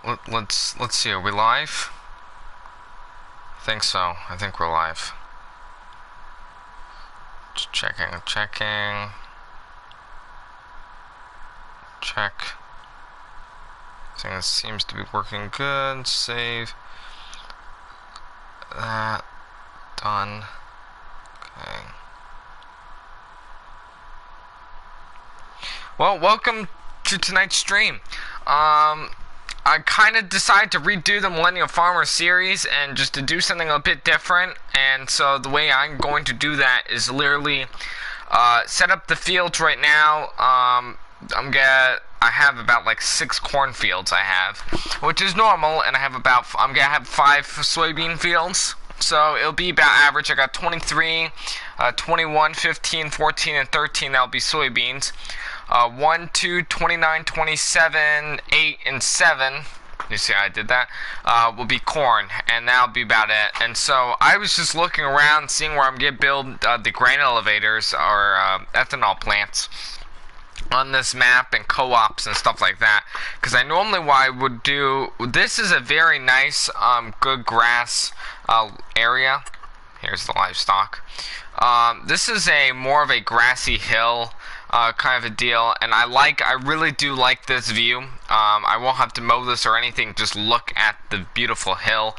Let's see. Are we live? I think so. I think we're live. Just checking. Check. Thing seems to be working good. Save. That. Done. Okay. Well, welcome to tonight's stream. I kind of decided to redo the Millennial Farmer series and just to do something a bit different. And so the way I'm going to do that is literally set up the fields right now. I have about like 6 cornfields I have, which is normal, and I'm gonna have 5 soybean fields. So it'll be about average. I got 23, 21, 15, 14, and 13. That'll be soybeans. 1, 2, 29, 27, 8, and 7. You see how I did that? Will be corn, and that'll be about it. And so I was just looking around, seeing where I'm gonna build the grain elevators or ethanol plants on this map and co-ops and stuff like that. Because I normally what I would do. This is a very nice, good grass area. Here's the livestock. This is a more of a grassy hill. Kind of a deal, and I really do like this view. I won't have to mow this or anything, just look at the beautiful hill,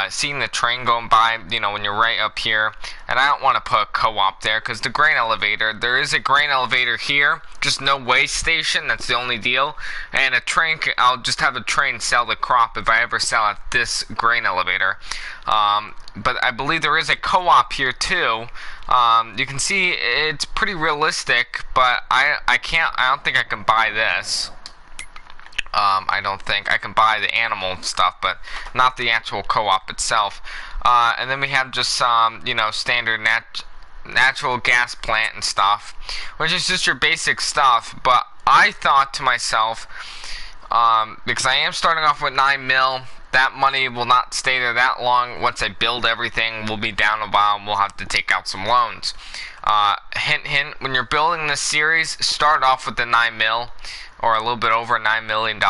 seeing the train going by, you know, when you're right up here. And I don't want to put a co-op there, because the grain elevator, there is a grain elevator here, just no way station, that's the only deal. And a train, I'll just have a train sell the crop if I ever sell at this grain elevator. But I believe there is a co-op here too. You can see it's pretty realistic, but I don't think I can buy this. I don't think I can buy the animal stuff, but not the actual co-op itself. And then we have just some, you know, standard natural gas plant and stuff, which is just your basic stuff. But I thought to myself, because I am starting off with 9 mil, that money will not stay there that long. Once I build everything, we'll be down a while and we'll have to take out some loans. Hint, hint, when you're building this series, start off with the 9 mil or a little bit over $9 million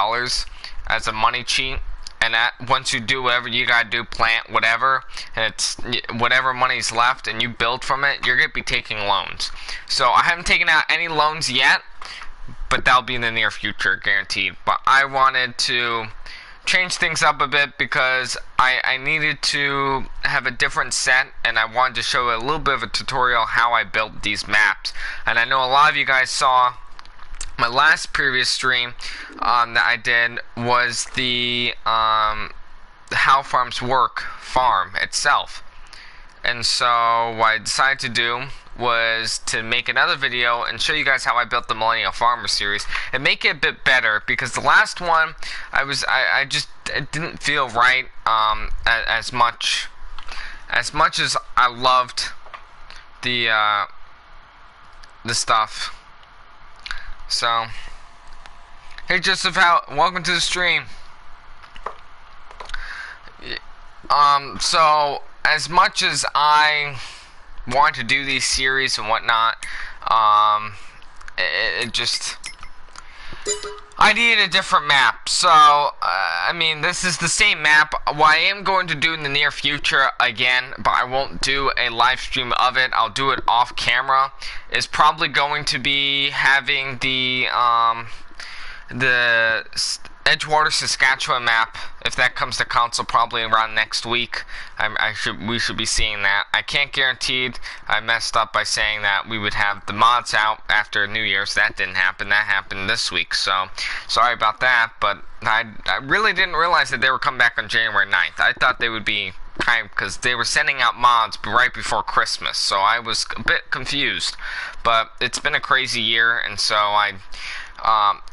as a money cheat. And that, once you do whatever you gotta do, plant whatever, and it's whatever money's left and you build from it, you're gonna be taking loans. So I haven't taken out any loans yet, but that'll be in the near future, guaranteed. But I wanted to change things up a bit because I needed to have a different set, and I wanted to show a little bit of a tutorial how I built these maps. And I know a lot of you guys saw my last previous stream that I did was the How Farms Work farm itself. And so what I decided to do was to make another video and show you guys how I built the Millennial Farmer series and make it a bit better, because the last one it didn't feel right as much as I loved the stuff. So hey Joseph, welcome to the stream. So as much as I want to do these series and whatnot, it just, I needed a different map. So I mean, this is the same map. What I am going to do in the near future again, but I won't do a live stream of it, I'll do it off camera, is probably going to be having the Edgewater, Saskatchewan map. If that comes to console, probably around next week, we should be seeing that. I can't guarantee it. I messed up by saying that we would have the mods out after New Year's. That didn't happen. That happened this week, so sorry about that. But I really didn't realize that they were coming back on January 9th. I thought they would be because they were sending out mods right before Christmas, so I was a bit confused. But it's been a crazy year, and so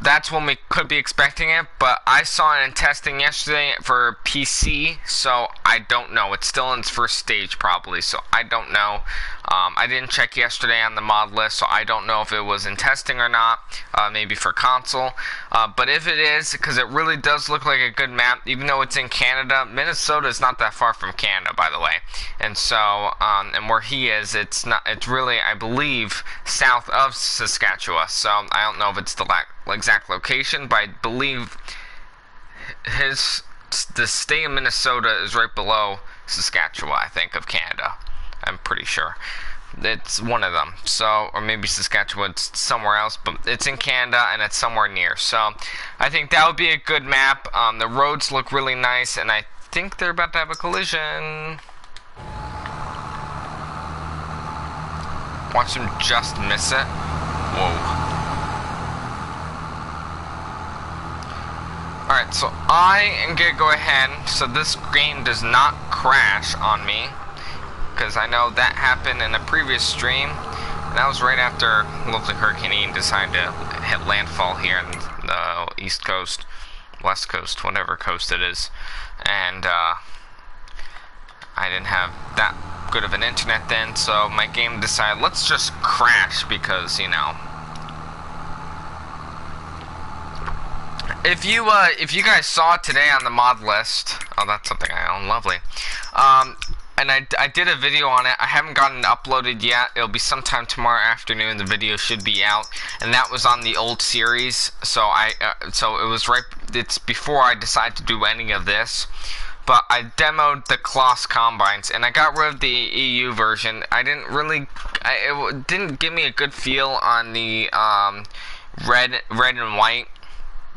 that's when we could be expecting it. But I saw it in testing yesterday for PC, so I don't know. It's still in its first stage probably, so I don't know. I didn't check yesterday on the mod list, so I don't know if it was in testing or not, maybe for console. But if it is, because it really does look like a good map, even though it's in Canada. Minnesota is not that far from Canada, by the way. And so, and where he is, it's really, I believe, south of Saskatchewan. So I don't know if it's the exact location, but I believe the state of Minnesota is right below Saskatchewan, I think, of Canada. I'm pretty sure. It's one of them. So, or maybe Saskatchewan's somewhere else, but it's in Canada and it's somewhere near. So, I think that would be a good map. The roads look really nice, and I think they're about to have a collision. Watch him just miss it. Whoa. Alright, so I am going to go ahead, so this game does not crash on me, because I know that happened in a previous stream, and that was right after lovely Hurricane Ian decided to hit landfall here in the East Coast, West Coast, whatever coast it is, and I didn't have that good of an internet then, so my game decided, let's just crash, because, you know. If you guys saw today on the mod list, oh, that's something I own, lovely. And I did a video on it. I haven't gotten it uploaded yet. It'll be sometime tomorrow afternoon. The video should be out, and that was on the old series. So so it was right. It's before I decided to do any of this. But I demoed the Kloss combines, and I got rid of the EU version. I didn't really. It didn't give me a good feel on the red and white.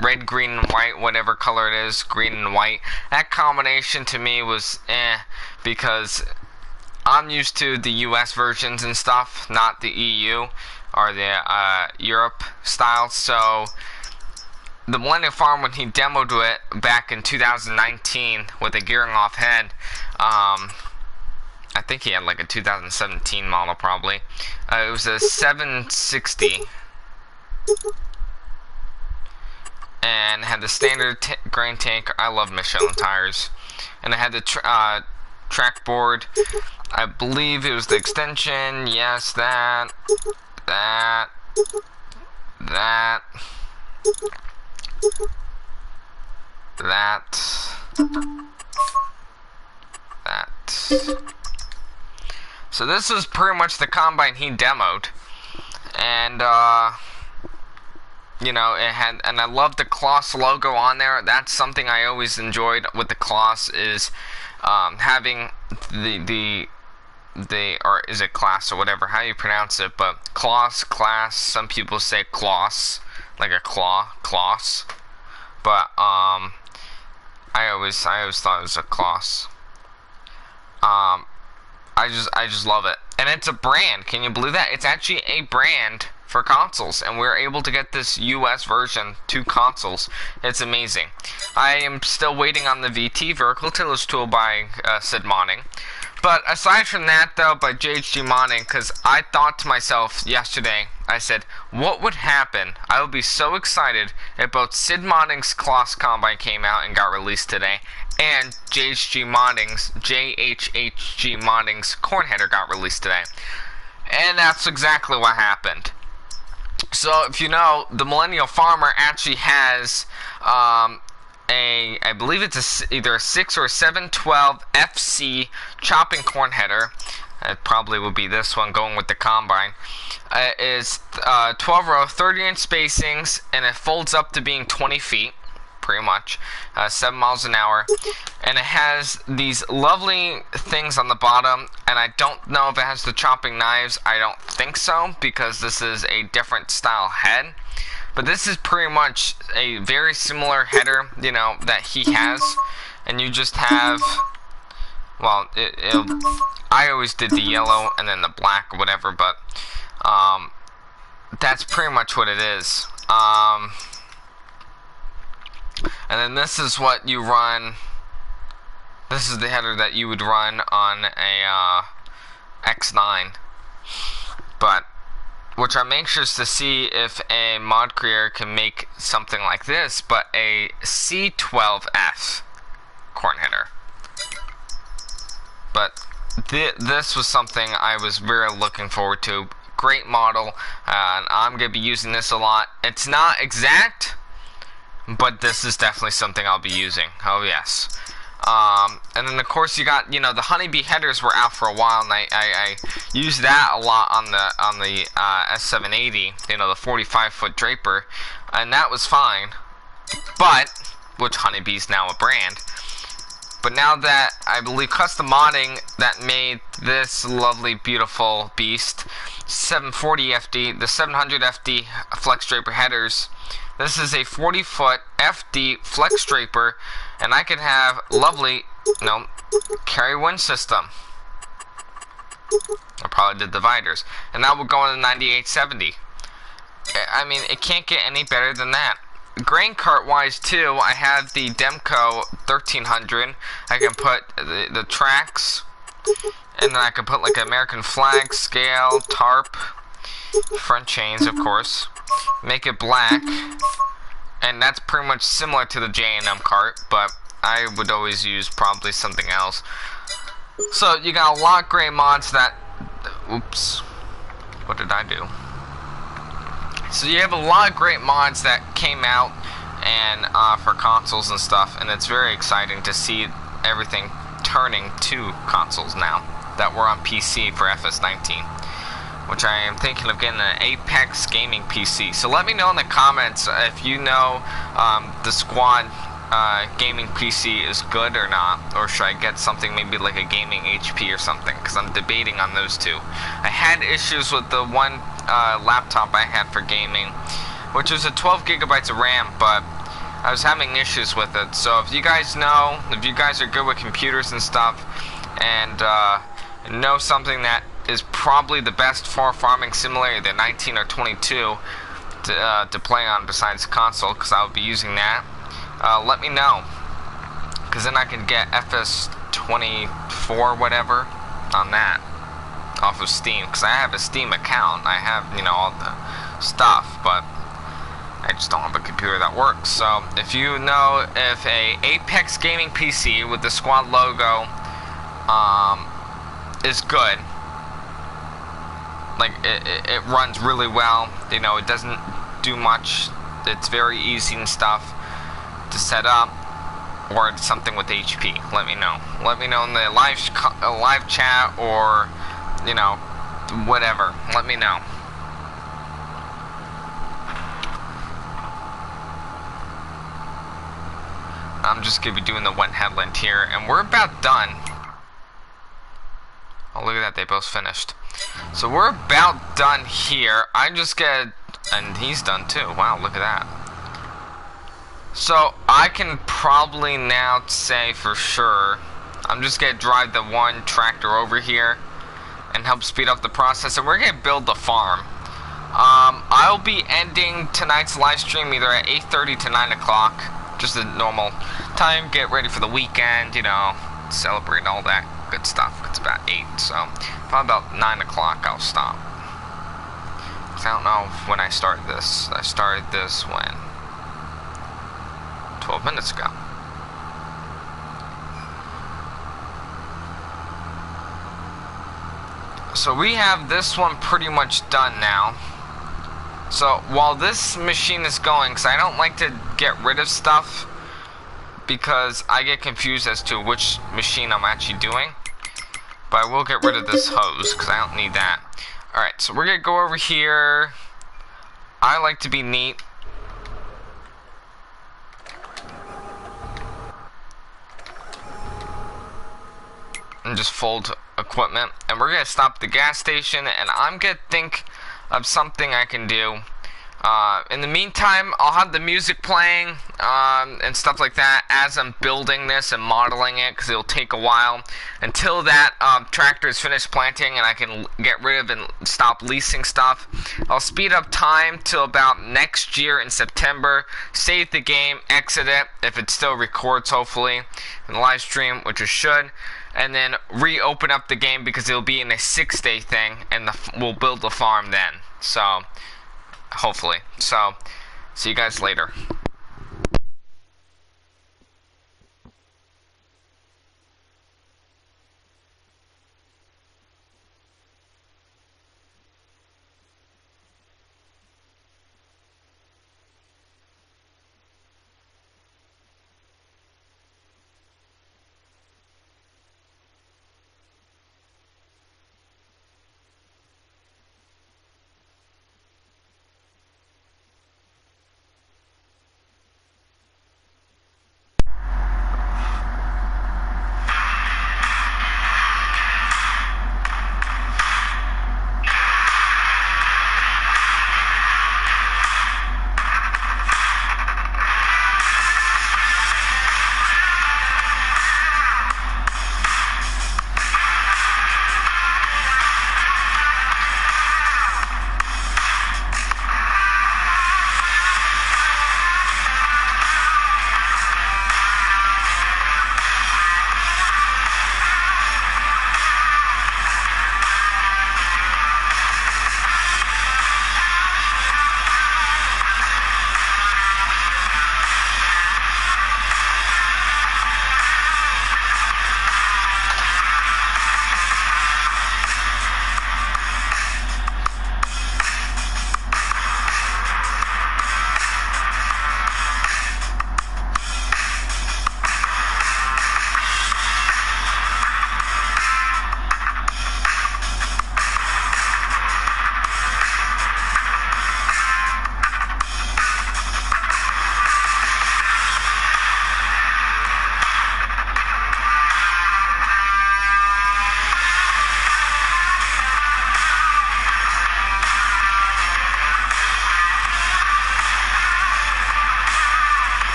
Red, green, and white, whatever color it is, green and white. That combination to me was because I'm used to the US versions and stuff, not the EU or the Europe style. So the Millennial Farm, when he demoed it back in 2019 with a gearing off head, I think he had like a 2017 model probably. It was a 760. And had the standard grain tank. I love Michelin tires. And I had the track board. I believe it was the extension. Yes, that. So this was pretty much the combine he demoed. And, you know, it had, and I love the Kloss logo on there. That's something I always enjoyed with the Kloss, is having the or is it class or whatever, how you pronounce it, but Kloss, class, some people say Kloss, like a claw, Kloss, but I always thought it was a Kloss. I just love it, and it's a brand. Can you believe that? It's actually a brand for consoles, and we're able to get this US version to consoles. It's amazing. I am still waiting on the VT, Vertical Tillage Tool, by Sid Modding. But aside from that, though, by JHG Modding, because I thought to myself yesterday, I said, what would happen? I would be so excited if both Sid Modding's Kloss Combine came out and got released today, and JHG Modding's Corn Header got released today. And that's exactly what happened. So, if you know, the Millennial Farmer actually has I believe it's either a 6 or a 712 FC chopping corn header. It probably would be this one going with the combine. Is 12 row, 30-inch spacings, and it folds up to being 20 feet, pretty much, 7 miles an hour. And it has these lovely things on the bottom, and I don't know if it has the chopping knives. I don't think so, because this is a different style head. But this is pretty much a very similar header, you know, that he has. And you just have, well, I always did the yellow and then the black or whatever, but that's pretty much what it is. And then this is what you run. This is the header that you would run on a X9. But which I'm anxious to see if a mod creator can make something like this, but a C12F corn header. But this was something I was very looking forward to. Great model, and I'm going to be using this a lot. It's not exact, but this is definitely something I'll be using. Oh yes. And then of course you got, you know, the honeybee headers were out for a while, and I used that a lot on the S780, you know, the 45-foot Draper, and that was fine. But which Honeybee's now a brand. But now that I believe custom modding that made this lovely, beautiful beast 740 FD, the 700 FD flex draper headers. This is a 40-foot FD flex draper, and I can have lovely, carry wind system. I probably did dividers, and that will go in the 9870. I mean, it can't get any better than that. Grain cart wise too, I have the Demco 1300. I can put the tracks, and then I can put like an American flag, scale, tarp, front chains of course, make it black, and that's pretty much similar to the J&M cart, but I would always use probably something else. So you got a lot of great mods that, oops, what did I do? So you have a lot of great mods that came out and for consoles and stuff, and it's very exciting to see everything turning to consoles now that were on PC for FS19, which I am thinking of getting an Apex gaming PC. So let me know in the comments if you know the Squad gaming PC is good or not, or should I get something maybe like a gaming HP or something, because I'm debating on those two. I had issues with the one laptop I had for gaming, which was a 12 gigabytes of RAM, but I was having issues with it. So if you guys know, if you guys are good with computers and stuff, and know something that is probably the best for farming simulator, the 19 or 22 to play on besides console, because I will be using that, let me know, because then I can get FS24 whatever on that off of Steam, because I have a Steam account. I have, all the stuff, but I just don't have a computer that works. So if you know if a Apex gaming PC with the Squad logo is good, like it runs really well, it doesn't do much, it's very easy and stuff to set up, or something with HP, let me know. Let me know in the live chat, or whatever, let me know. I'm just gonna be doing the wet headland here, and we're about done. Oh, look at that, they both finished. So we're about done here. I just get, and he's done too. Wow, look at that. So I can probably now say for sure, I'm just gonna drive the one tractor over here and help speed up the process, and we're gonna build the farm. I'll be ending tonight's live stream either at 8:30 to 9 o'clock, just a normal time, get ready for the weekend, celebrate all that good stuff. It's about 8, so probably about 9 o'clock I'll stop. I don't know when I started this. I started this when? 12 minutes ago. So we have this one pretty much done now. So while this machine is going, because I don't like to get rid of stuff, because I get confused as to which machine I'm actually doing. But I will get rid of this hose, because I don't need that. Alright, so we're going to go over here. I like to be neat. And just fold equipment. And we're going to stop at the gas station, and I'm going to think of something I can do. In the meantime, I'll have the music playing and stuff like that as I'm building this and modeling it, because it'll take a while until that tractor is finished planting and I can get rid of and stop leasing stuff. I'll speed up time till about next year in September, save the game, exit it if it still records, hopefully in the live stream, which it should, and then reopen up the game because it'll be in a 6-day thing, and we'll build the farm then. So hopefully. So see you guys later.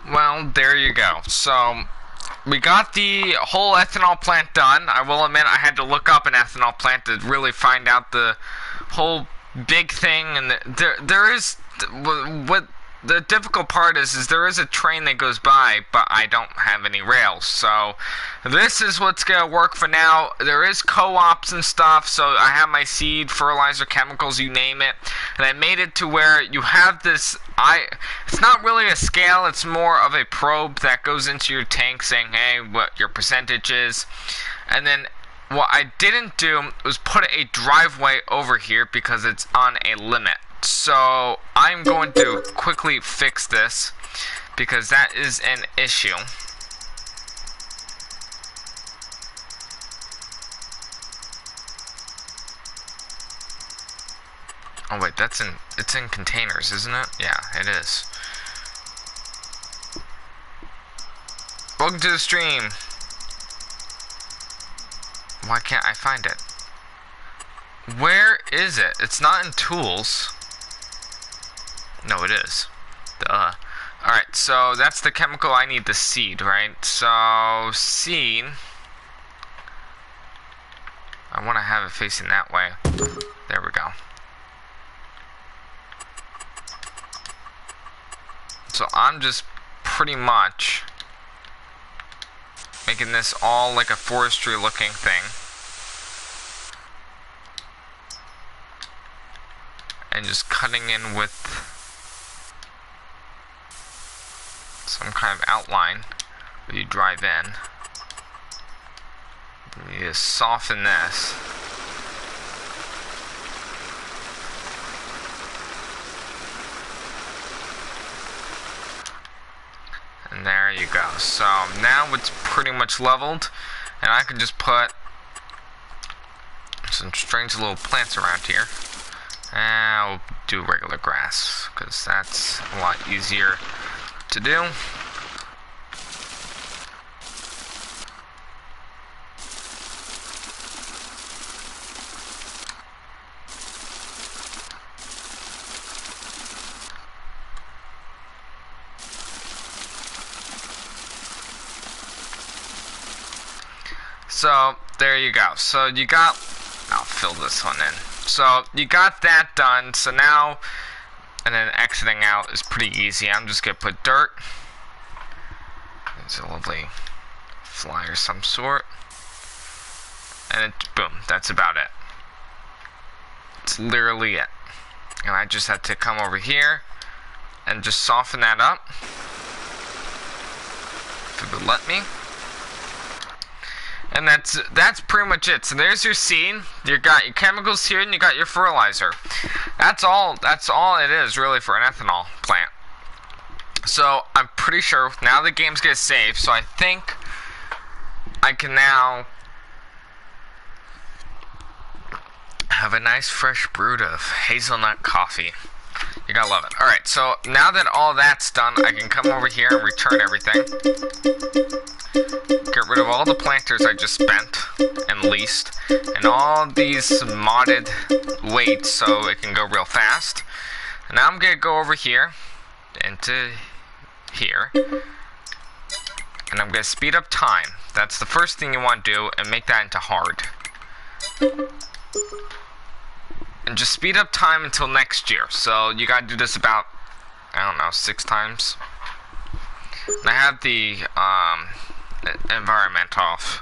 Well, there you go. So, we got the whole ethanol plant done. I will admit I had to look up an ethanol plant to really find out the whole big thing. And there is what the difficult part is there is a train that goes by, but I don't have any rails. So this is what's gonna work for now. There is co-ops and stuff, so I have my seed, fertilizer, chemicals, you name it, and I made it to where you have this. It's not really a scale. It's more of a probe that goes into your tank, saying, hey, what your percentage is, and then. What I didn't do was put a driveway over here because it's on a limit. So I'm going to quickly fix this because that is an issue. Oh wait, it's in containers, isn't it? Yeah, it is. Welcome to the stream. Why can't I find it? Where is it? It's not in tools. No, it is. Duh. Alright, so that's the chemical I need, the seed, right? So, seed. I want to have it facing that way. There we go. So I'm just pretty much making this all like a forestry looking thing. And just cutting in with some kind of outline where you drive in. You just soften this. And there you go. So now it's pretty much leveled, and I can just put some strange little plants around here. And I'll do regular grass because that's a lot easier to do. So there you go. So you got, I'll fill this one in. So you got that done. So now, and then exiting out is pretty easy. I'm just gonna put dirt. There's a lovely fly or some sort. And it, boom, that's about it. It's literally it. And I just had to come over here and just soften that up. If it would let me. And that's pretty much it. So there's your seed. You got your chemicals here, and you got your fertilizer. That's all it is really for an ethanol plant. So I'm pretty sure now the game's gonna save. So I think I can now have a nice fresh brew of hazelnut coffee. You gotta love it. Alright, so now that all that's done, I can come over here and return everything. Get rid of all the planters I just spent and leased, and all these modded weights so it can go real fast. And now I'm gonna go over here into here, and I'm gonna speed up time. That's the first thing you want to do, and make that into hard. And just speed up time until next year. So you gotta do this about, I don't know, 6 times. And I have the environment off,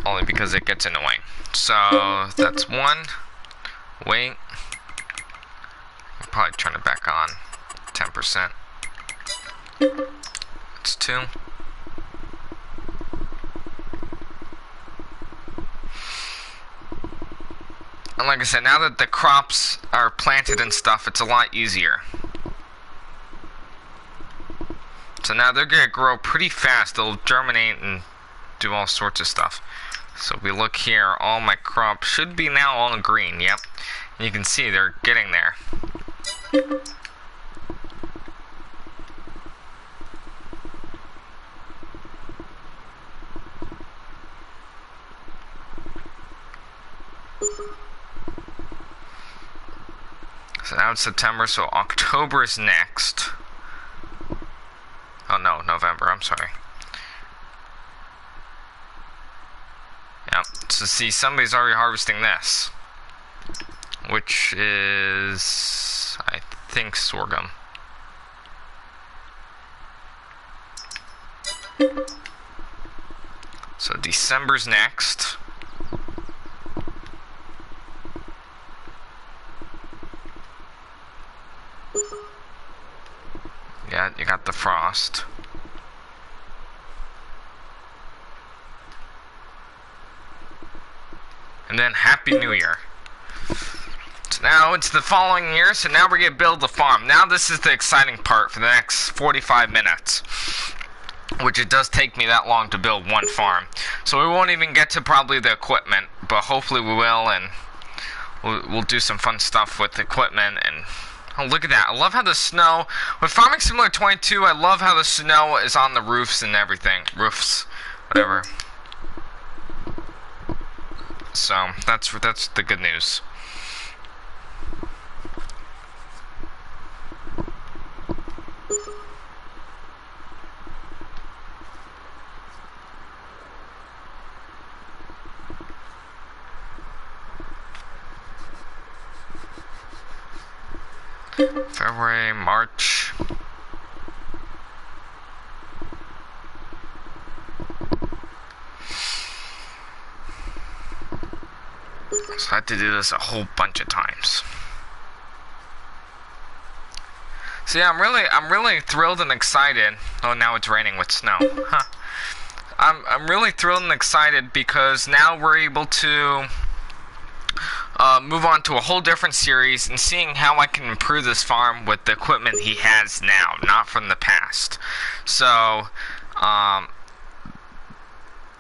only because it gets annoying. So that's 1. Wait. I'll probably turn it back on. 10%. It's 2. And like I said, now that the crops are planted and stuff, it's a lot easier. So now they're gonna grow pretty fast. They'll germinate and do all sorts of stuff. So if we look here, all my crops should be now all green. Yep. And you can see they're getting there. So now it's September, so October is next. sorry. Yep, so see, somebody's already harvesting this. Which is, I think, sorghum. So December's next. Yeah, you got the frost. And then Happy New Year. So now it's the following year, so now we're going to build the farm. Now this is the exciting part for the next 45 minutes. Which it does take me that long to build one farm. So we won't even get to probably the equipment, but hopefully we will, and we'll do some fun stuff with the equipment. And oh, look at that. I love how the snow, with Farming Simulator 22, I love how the snow is on the roofs and everything. Roofs, whatever. So that's the good news. February, March. So I had to do this a whole bunch of times. So yeah, I'm really thrilled and excited. Oh, now it's raining with snow. Huh. I'm really thrilled and excited because now we're able to move on to a whole different series and seeing how I can improve this farm with the equipment he has now, not from the past. So,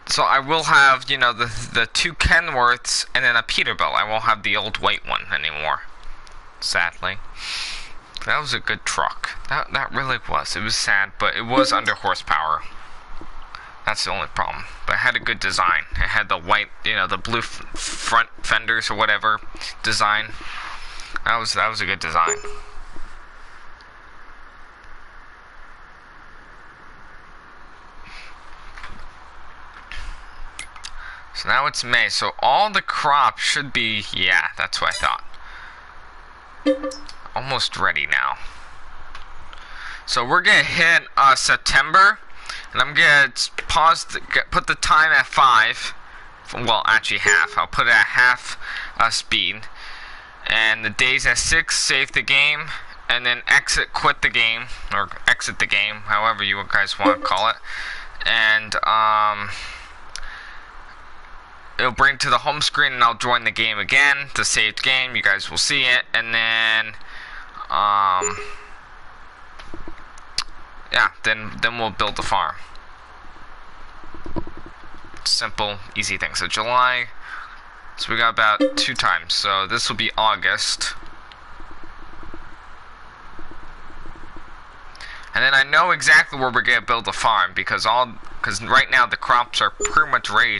so I will have, you know, the two Kenworths and then a Peterbilt. I won't have the old white one anymore, sadly. That was a good truck. That really was. It was sad, but it was under horsepower. That's the only problem. But it had a good design. It had the white, you know, the blue front fenders or whatever design. That was a good design. So now it's May. So all the crops should be, yeah, that's what I thought. Almost ready now. So we're gonna hit September. And I'm going to pause, put the time at 5. Well, actually half. I'll put it at half speed. And the days at 6, save the game. And then quit the game. Or exit the game, however you guys want to call it. And it'll bring to the home screen and I'll join the game again. The saved game, you guys will see it. And then, yeah, then we'll build the farm. Simple, easy thing. So July, so we got about 2 times. So this will be August. And then I know exactly where we're gonna build the farm because right now the crops are pretty much ready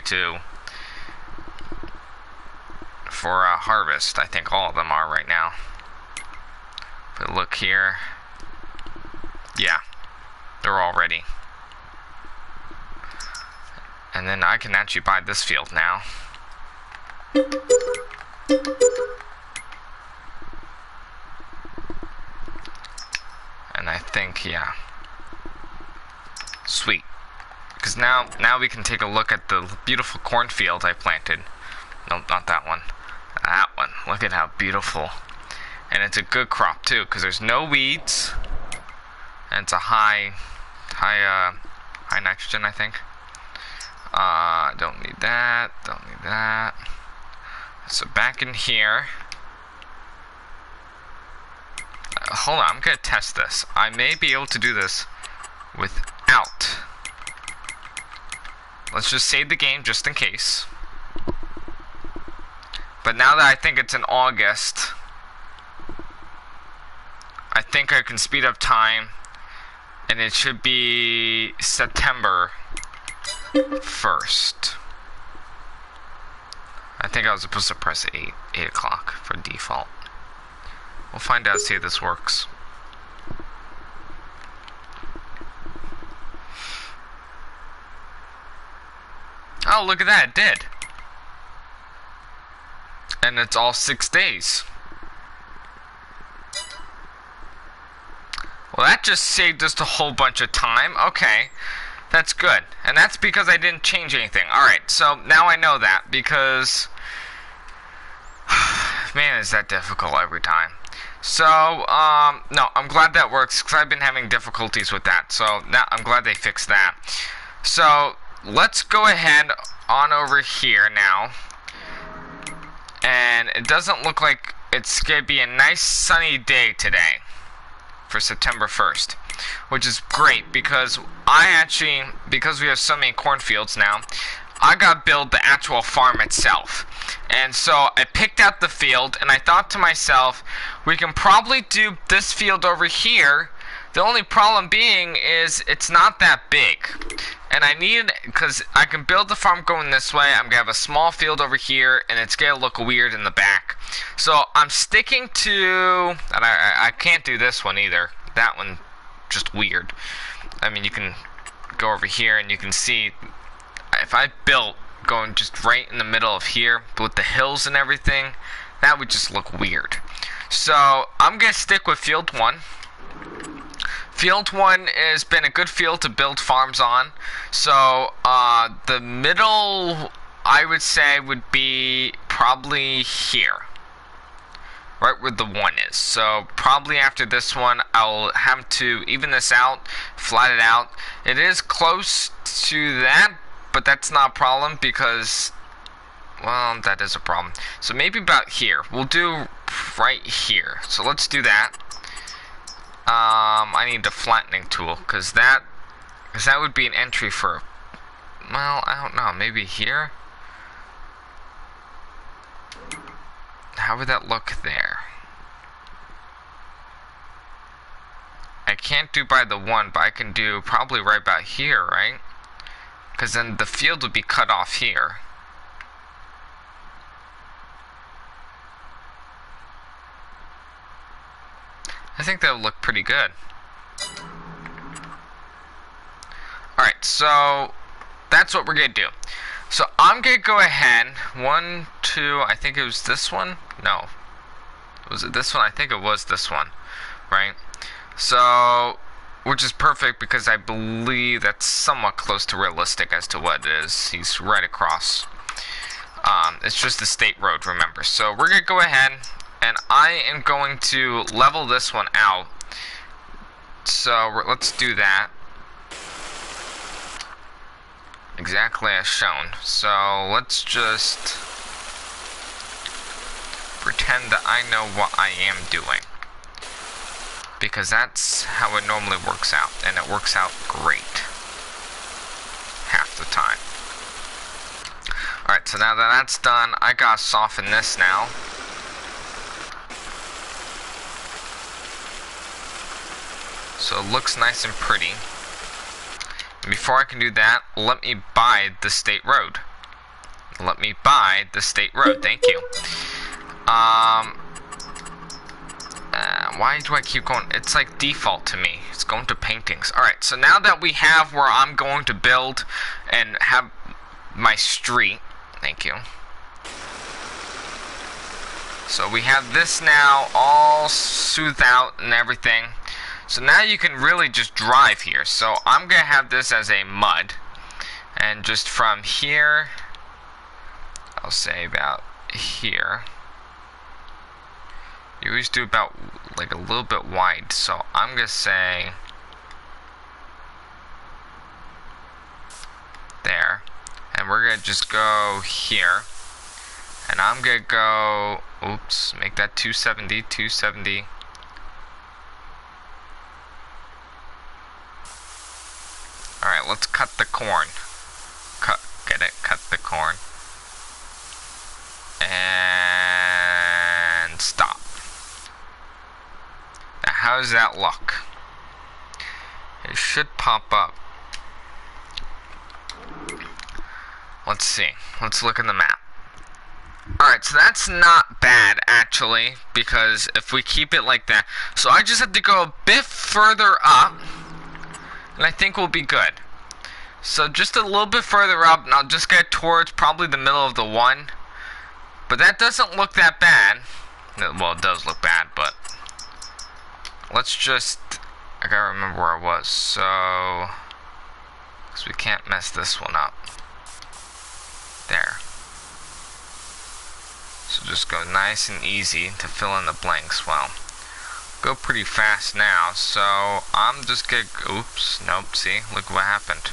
for harvest. I think all of them are right now. But look here. Yeah. They're all ready. And then I can actually buy this field now. And I think, yeah. Sweet. Because now we can take a look at the beautiful cornfield I planted. No, not that one. That one. Look at how beautiful. And it's a good crop too, because there's no weeds. And it's a high nitrogen, I think. Don't need that. Don't need that. So back in here. Hold on, I'm gonna test this. I may be able to do this without. Let's just save the game just in case. But now that I think it's in August, I think I can speed up time. And it should be September 1st. I think I was supposed to press 8 o'clock for default. We'll find out, see if this works. Oh, look at that, it did. And it's all 6 days. Well, that just saved us a whole bunch of time. Okay, that's good. And that's because I didn't change anything. Alright, so now I know that, because... man, is that difficult every time. So, no, I'm glad that works, because I've been having difficulties with that. So, now I'm glad they fixed that. So, let's go ahead on over here now. And it doesn't look like it's going to be a nice sunny day today for September 1st, which is great because because we have so many cornfields now, I got to build the actual farm itself. And so I picked out the field and I thought to myself, we can probably do this field over here. The only problem being is it's not that big. And I need, because I can build the farm going this way, I'm going to have a small field over here, and it's going to look weird in the back. So I'm sticking to, and I can't do this one either. That one, just weird. I mean, you can go over here and you can see, if I built going just right in the middle of here, with the hills and everything, that would just look weird. So I'm going to stick with field 1. Field 1 has been a good field to build farms on. So, the middle, I would say, would be probably here. Right where the 1 is. So, probably after this one, I'll have to even this out, flat it out. It is close to that, but that's not a problem because, well, that is a problem. So, maybe about here. We'll do right here. So, let's do that. I need the flattening tool, because that would be an entry for, well, I don't know, maybe here? How would that look there? I can't do by the 1, but I can do probably right about here, right? Because then the field would be cut off here. I think that would look pretty good. Alright, so that's what we're going to do. So I'm going to go ahead, 1, 2, I think it was this one? No. Was it this one? I think it was this one, right? So, which is perfect because I believe that's somewhat close to realistic as to what it is. He's right across. It's just a state road, remember. So we're going to go ahead, and I am going to level this one out. So let's do that. Exactly as shown. So let's just pretend that I know what I am doing. Because that's how it normally works out. And it works out great. Half the time. Alright, so now that that's done, I gotta soften this now. So it looks nice and pretty. And before I can do that, let me buy the state road. Let me buy the state road, thank you. Why do I keep going? It's like default to me. It's going to paintings. Alright, so now that we have where I'm going to build and have my street, thank you. So we have this now all smoothed out and everything. So now you can really just drive here. So I'm going to have this as a mud. And just from here, I'll say about here. You always do about like a little bit wide. So I'm going to say there. And we're going to just go here. And I'm going to go, oops, make that 270, 270. Alright, let's cut the corn. Get it? Cut the corn. And stop. Now, how does that look? It should pop up. Let's see. Let's look in the map. Alright, so that's not bad, actually, because if we keep it like that. So I just have to go a bit further up. And I think we'll be good. So just a little bit further up, and I'll just get towards probably the middle of the one. But that doesn't look that bad. Well, it does look bad, but let's just, I gotta remember where I was, so, because we can't mess this one up. There. So just go nice and easy to fill in the blanks. Well, go pretty fast now, so I'm just gonna, oops, nope, see, look what happened.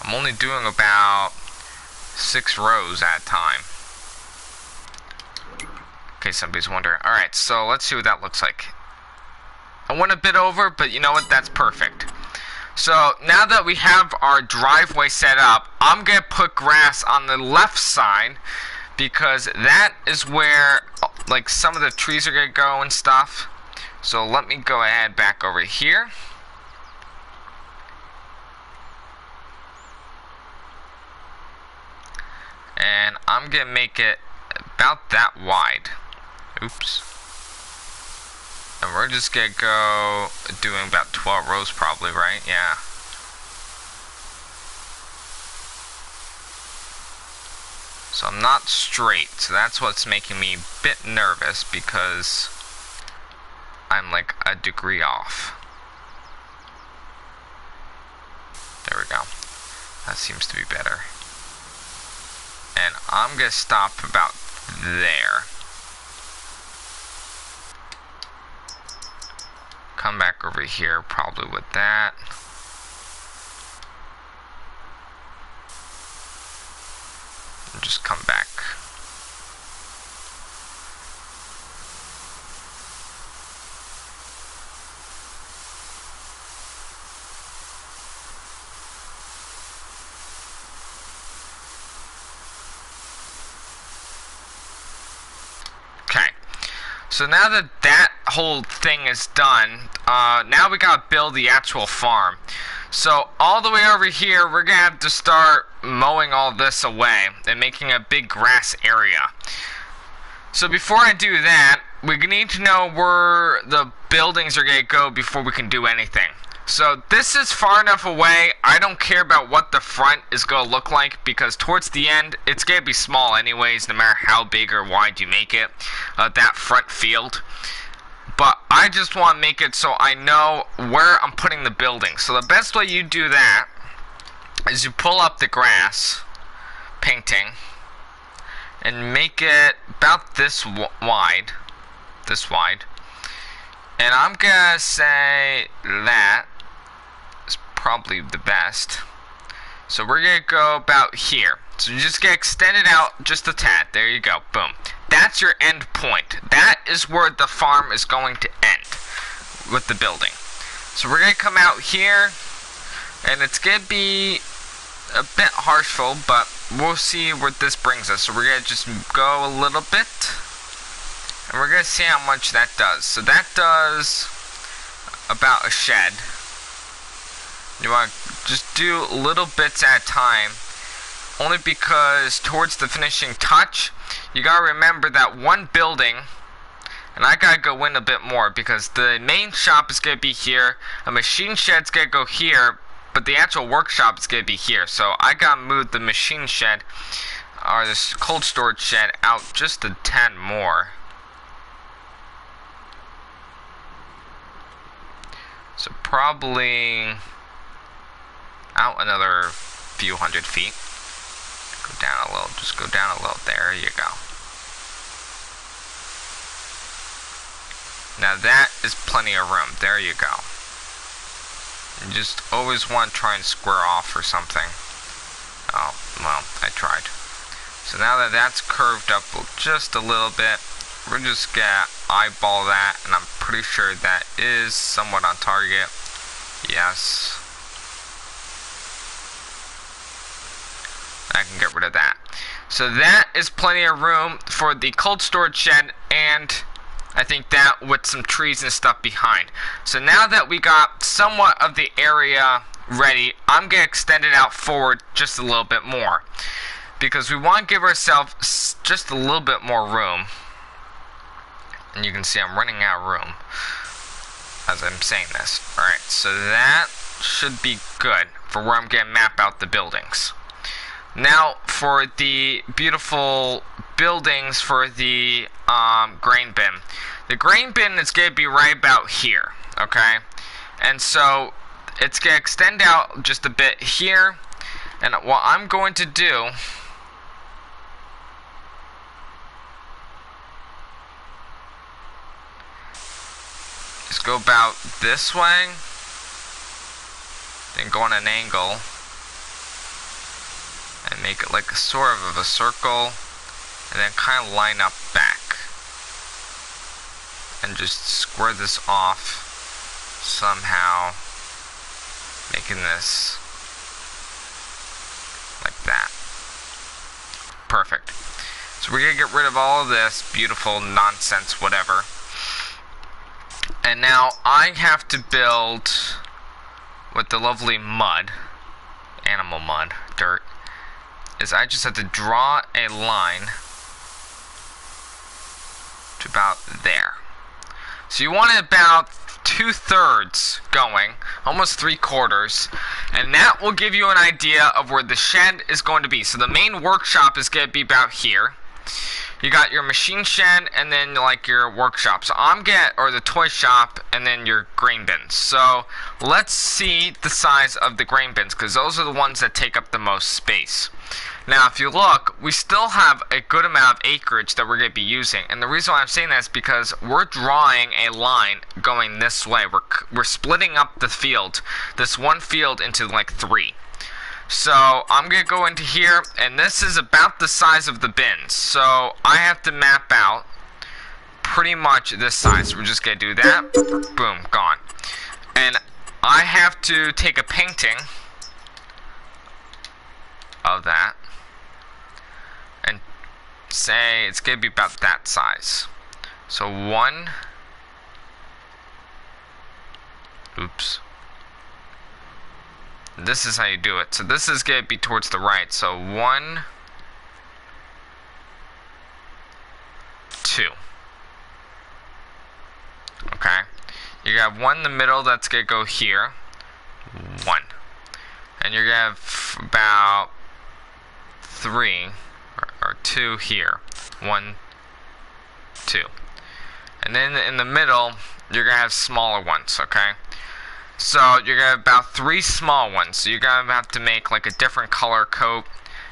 I'm only doing about 6 rows at a time. In case somebody's wondering. Alright, so let's see what that looks like. I went a bit over, but you know what? That's perfect. So now that we have our driveway set up, I'm going to put grass on the left side because that is where like some of the trees are going to go and stuff. So let me go ahead back over here. And I'm going to make it about that wide. Oops. And we're just going to go doing about 12 rows probably, right? Yeah. So I'm not straight. So that's what's making me a bit nervous because I'm like a degree off. There we go. That seems to be better. And I'm going to stop about there. Come back over here probably with that. And just come back. So now that that whole thing is done, now we gotta build the actual farm. So all the way over here, we're gonna have to start mowing all this away and making a big grass area. So before I do that, we need to know where the buildings are gonna go before we can do anything. So this is far enough away, I don't care about what the front is gonna look like because towards the end, it's gonna be small anyways, no matter how big or wide you make it, that front field. But I just want to make it so I know where I'm putting the building. So the best way you do that is you pull up the grass painting and make it about this wide. And I'm gonna say that is probably the best. So we're gonna go about here. So you just get extended out just a tad. There you go. Boom. That's your end point. That is where the farm is going to end with the building. So we're gonna come out here, and it's gonna be a bit harshful, but we'll see where this brings us. So we're gonna just go a little bit, and we're gonna see how much that does. So that does about a shed. You want to just do little bits at a time, only because towards the finishing touch, you gotta remember that one building, and I gotta go in a bit more because the main shop is gonna be here, a machine shed's gonna go here, but the actual workshop is gonna be here. So I gotta move the machine shed, or this cold storage shed, out just a tad more. So probably out another few hundred feet. Go down a little, just go down a little. There you go. Now that is plenty of room. There you go. You just always want to try and square off or something. Oh, well, I tried. So now that that's curved up just a little bit, we're just gonna eyeball that, and I'm pretty sure that is somewhat on target. Yes. I can get rid of that. So that is plenty of room for the cold storage shed, and I think that with some trees and stuff behind. So now that we got somewhat of the area ready, I'm going to extend it out forward just a little bit more. because we want to give ourselves just a little bit more room. And you can see I'm running out of room as I'm saying this. Alright, so that should be good for where I'm going to map out the buildings. Now, for the beautiful buildings for the grain bin. The grain bin is going to be right about here, okay? And so, it's going to extend out just a bit here. And what I'm going to do is go about this way, then go on an angle, and make it like a sort of a circle, and then kind of line up back. And just square this off somehow, making this like that. Perfect. So we're gonna get rid of all of this beautiful nonsense, whatever. And now I have to build with the lovely mud, animal mud, dirt, is I just have to draw a line to about there. So you want it about 2/3 going, almost 3/4, and that will give you an idea of where the shed is going to be. So the main workshop is going to be about here. You got your machine shed and then like your workshop. So or the toy shop and then your grain bins. So let's see the size of the grain bins, because those are the ones that take up the most space. Now, if you look, we still have a good amount of acreage that we're going to be using. And the reason why I'm saying that is because we're drawing a line going this way. We're splitting up the field, this one field, into like 3. So I'm going to go into here, and this is about the size of the bins. So I have to map out pretty much this size. We're just going to do that. Boom, gone. And I have to take a painting of that and say it's going to be about that size. So oops. This is how you do it. So this is going to be towards the right. So 1, 2. Okay. You got 1 in the middle that's going to go here. 1. And you're going to have about 3 or 2 here. 1, 2. And then in the middle, you're going to have smaller ones, okay? So you're going to have about 3 small ones. So you're going to have to make like a different color coat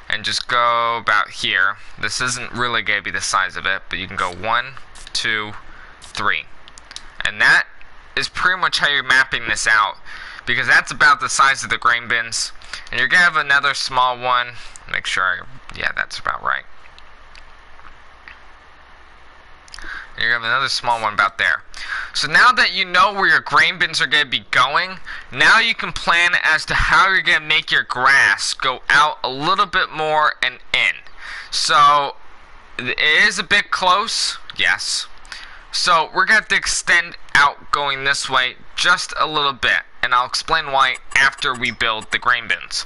and just go about here. This isn't really going to be the size of it, but you can go 1, 2, 3. And that is pretty much how you're mapping this out, because that's about the size of the grain bins. And you're going to have another small one. Make sure, yeah, that's about right. And you're going to have another small one about there. So now that you know where your grain bins are going to be going, now you can plan as to how you're going to make your grass go out a little bit more and in. So it is a bit close, yes. So we're going to have to extend out going this way just a little bit. And I'll explain why after we build the grain bins.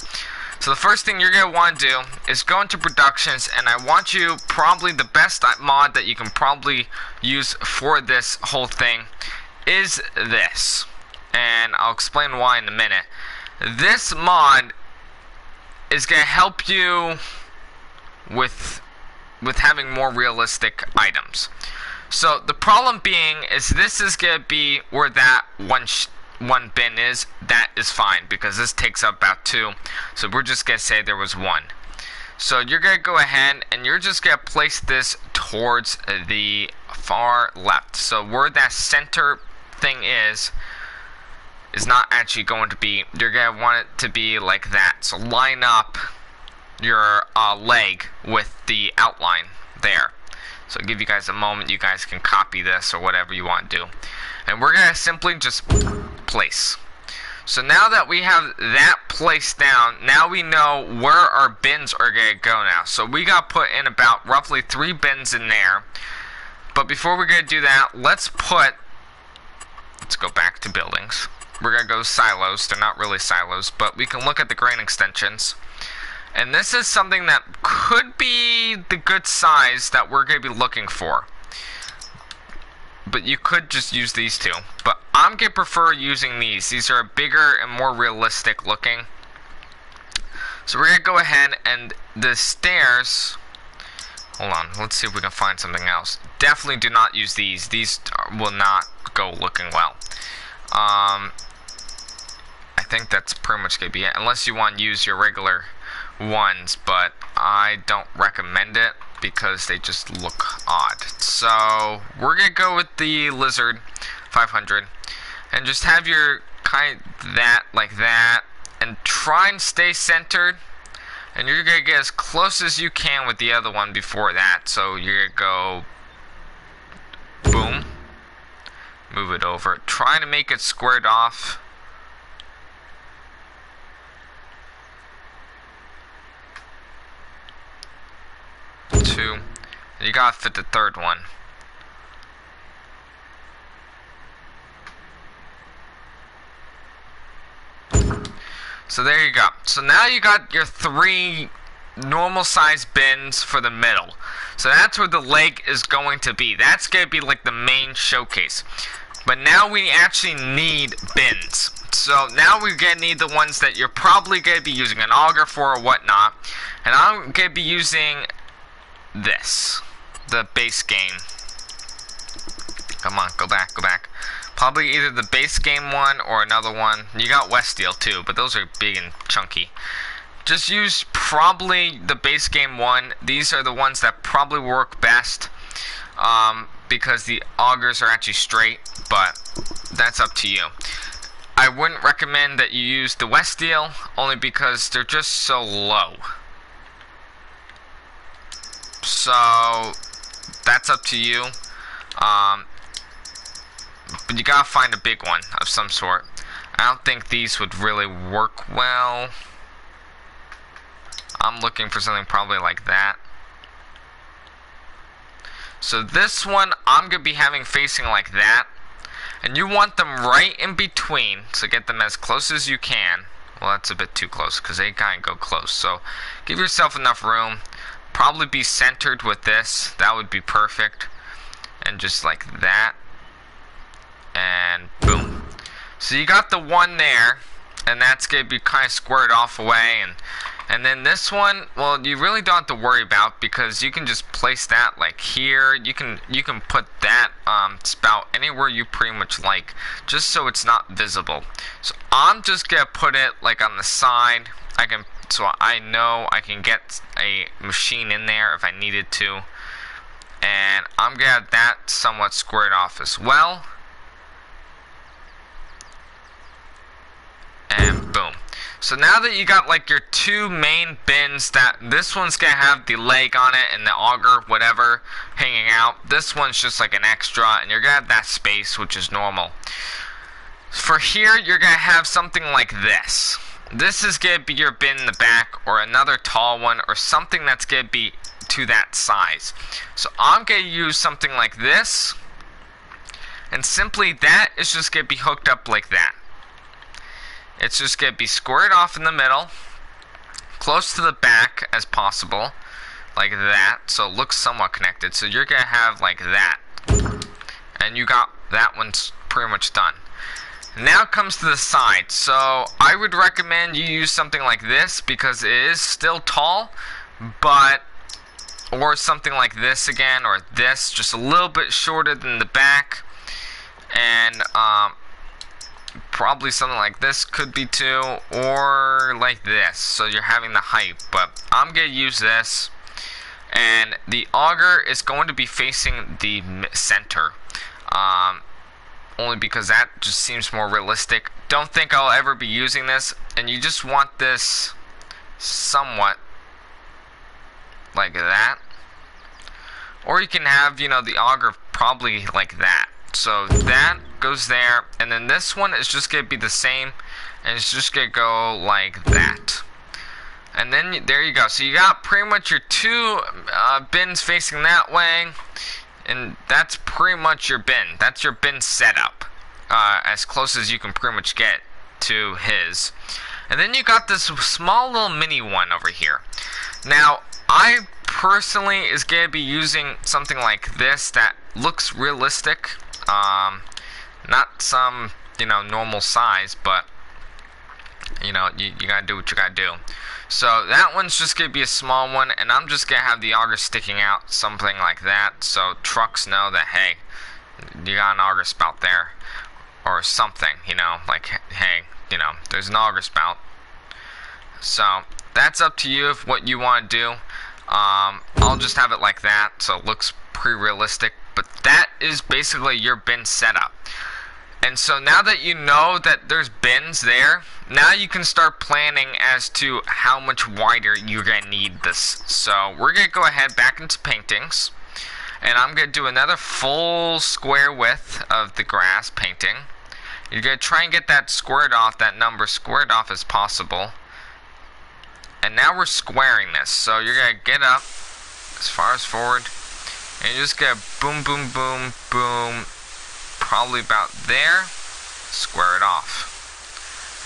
So the first thing you're going to want to do is go into productions, and I want you, probably the best mod that you can probably use for this whole thing is this. And I'll explain why in a minute. This mod is going to help you with having more realistic items. So the problem being is this is going to be where that one bin is. That is fine, because this takes up about 2. So we're just going to say there was 1. So you're going to go ahead and you're just going to place this towards the far left. So where that center thing is not actually going to be, you're going to want it to be like that. So line up your leg with the outline there. So I'll give you guys a moment. You guys can copy this or whatever you want to do. And we're going to simply just place. So now that we have that placed down, now we know where our bins are going to go now. So we got put in about roughly 3 bins in there. But before we're going to do that, let's go back to buildings. We're going to go silos. They're not really silos, but we can look at the grain extensions. And this is something that could be the good size that we're going to be looking for. But you could just use these two. But I'm going to prefer using these. These are bigger and more realistic looking. So we're going to go ahead and the stairs... Hold on, let's see if we can find something else. Definitely do not use these. These will not go looking well. I think that's pretty much going to be it. Unless you want to use your regular ones, but I don't recommend it because they just look odd. So we're going to go with the lizard 500 and just have your kind that like that and try and stay centered. And you're going to get as close as you can with the other one before that. So you're going to go boom, move it over, try to make it squared off. Two, and you got to fit the third one. So there you go. So now you got your 3 normal size bins for the middle. So that's where the leg is going to be. That's going to be like the main showcase. But now we actually need bins. So now we're going to need the ones that you're probably going to be using an auger for or whatnot. And I'm going to be using this. The base game. Come on, go back, go back. Probably either the base game one or another one. You got West Steel too, but those are big and chunky. Just use probably the base game one. These are the ones that probably work best because the augers are actually straight, but that's up to you. I wouldn't recommend that you use the West Steel only because they're just so low. So that's up to you. But you gotta find a big one of some sort. I don't think these would really work well. I'm looking for something probably like that. So this one I'm gonna be having facing like that. And you want them right in between. So get them as close as you can. Well, that's a bit too close because they kind of go close. So give yourself enough room. Probably be centered with this. That would be perfect. And just like that. And boom. So you got the one there, and that's going to be kind of squared off away, and then this one, well, you really don't have to worry about because you can just place that like here. You can put that spout anywhere you pretty much like, just so it's not visible. So I'm just going to put it like on the side. So I know I can get a machine in there if I needed to, and I'm going to have that somewhat squared off as well. And boom. So now that you got like your 2 main bins, that this one's gonna have the leg on it and the auger, whatever, hanging out. This one's just like an extra, and you're gonna have that space, which is normal. For here, you're gonna have something like this. This is gonna be your bin in the back, or another tall one, or something that's gonna be to that size. So I'm gonna use something like this, and simply that is just gonna be hooked up like that. It's just going to be squared off in the middle, close to the back as possible, like that, so it looks somewhat connected. So you're going to have like that, and you got that one's pretty much done. Now it comes to the side. So I would recommend you use something like this because it is still tall, but, or something like this again, or this, just a little bit shorter than the back, and probably something like this could be too, or like this, so you're having the height. But I'm gonna use this, and the auger is going to be facing the center, only because that just seems more realistic. Don't think I'll ever be using this, and you just want this somewhat like that, or you can have, you know, the auger probably like that. So that goes there, and then this one is just going to be the same, and it's just going to go like that. And then there you go. So you got pretty much your 2 bins facing that way, and that's pretty much your bin. That's your bin setup, as close as you can pretty much get to his. And then you got this small little mini one over here. Now, I personally is going to be using something like this that looks realistic. Not some, normal size, but, you gotta do what you gotta do. So that one's just going to be a small one, and I'm just going to have the auger sticking out, something like that, so trucks know that, hey, you got an auger spout there, or something, like, hey, there's an auger spout. So that's up to you if what you want to do. I'll just have it like that, so it looks pretty realistic, but that is basically your bin setup. And so now that you know that there's bins there, now you can start planning as to how much wider you're going to need this. So we're going to go ahead back into paintings, and I'm going to do another full square width of the grass painting. You're going to try and get that squared off, that number squared off as possible. And now we're squaring this. So you're going to get up as far as forward, and you're just going to boom, boom, boom, boom, probably about there, square it off.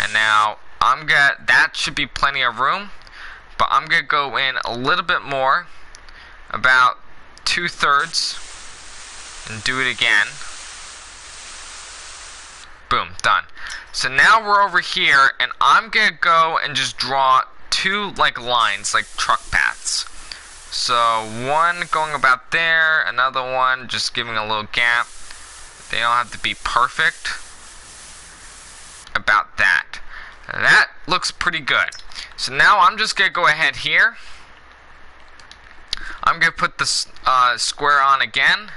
And now that should be plenty of room, but I'm gonna go in a little bit more, about 2/3, and do it again. Boom, done. So now we're over here, and I'm gonna go and just draw two lines, like truck paths. So one going about there, another one just giving a little gap. They don't have to be perfect. About that. That looks pretty good. So now I'm just going to go ahead here. I'm going to put the square on again.